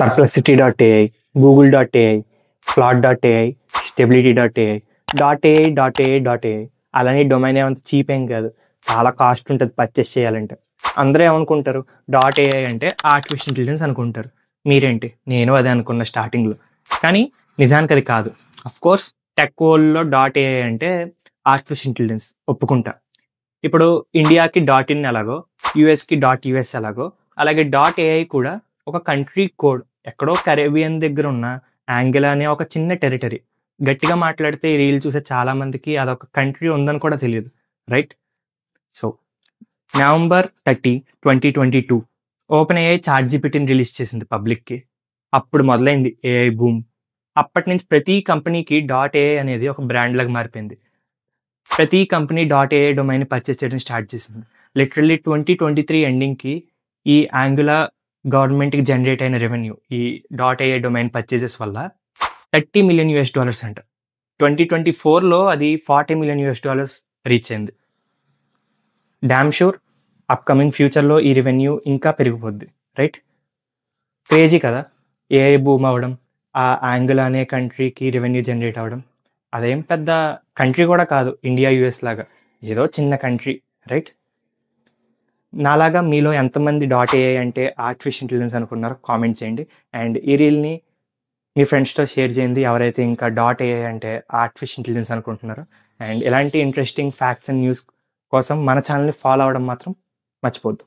Perplexity.ai, Google.ai, Plot.ai, Stability.ai, .ai. అలానే domain ఏమంత cheap ఏం కాదు, చాలా కాస్ట్ ఉంటుంది పర్చేస్ చేయాలంటే. అందరూ ఏమనుకుంటారు, .ai అంటే ఆర్టిఫిషియల్ ఇంటెలిజెన్స్ అనుకుంటారు. మీరేంటి, నేను అదే అనుకున్న స్టార్టింగ్లో, కానీ నిజానికి అది కాదు. కోర్స్ టెక్ వరల్డ్లో .ai అంటే ఆర్టిఫిషియల్ ఇంటెలిజెన్స్ ఒప్పుకుంటా. ఇప్పుడు ఇండియాకి .in ఎలాగో, యూఎస్కి .us ఎలాగో, అలాగే .ai కూడా ఒక కంట్రీ కోడ్. ఎక్కడో కరేబియన్ దగ్గర ఉన్న యాంగిల్ అనే ఒక చిన్న టెరిటరీ. గట్టిగా మాట్లాడితే ఈ రీల్ చూసే చాలామందికి అదొక కంట్రీ ఉందని కూడా తెలియదు, రైట్? సో నవంబర్ 30, 2022 ఓపెన్ఏఐ చాట్‌జీపీటీని రిలీజ్ చేసింది పబ్లిక్కి. అప్పుడు మొదలైంది ఏఐ బూమ్. అప్పటి నుంచి ప్రతి కంపెనీకి .ai అనేది ఒక బ్రాండ్ లాగా మారిపోయింది. ప్రతి కంపెనీ .ai డొమైన్ పర్చేస్ చేయడం స్టార్ట్ చేసింది. లిటరల్లీ 2023 ఎండింగ్కి ఈ యాంగులర్ గవర్నమెంట్కి జనరేట్ అయిన రెవెన్యూ ఈ .ai డొమైన్ పర్చేసెస్ వల్ల $30 million అంట. 2024లో అది $40 million రీచ్ అయింది. డామ్ షూర్ అప్కమింగ్ ఫ్యూచర్లో ఈ రెవెన్యూ ఇంకా పెరిగిపోద్ది, రైట్? క్రేజీ కదా ఏఐ బూమ్ అవ్వడం, ఆ యాంగిల్ అనే కంట్రీకి రెవెన్యూ జనరేట్ అవ్వడం. అదేం పెద్ద కంట్రీ కూడా కాదు, ఇండియా యూఎస్ లాగా ఏదో చిన్న కంట్రీ, రైట్? నాలాగా మీలో ఎంతమంది .ai అంటే ఆర్టిఫిషియల్ ఇంటెలిజెన్స్ అనుకున్నారో కామెంట్ చేయండి. అండ్ ఈ రీల్ని మీ ఫ్రెండ్స్తో షేర్ చేయండి ఎవరైతే ఇంకా .ai అంటే ఆర్టిఫిషియల్ ఇంటెలిజెన్స్ అనుకుంటున్నారో. అండ్ ఇలాంటి ఇంట్రెస్టింగ్ ఫ్యాక్ట్స్ అండ్ న్యూస్ కోసం మన ఛానల్ని ఫాలో అవ్వడం మాత్రం మర్చిపోద్దు.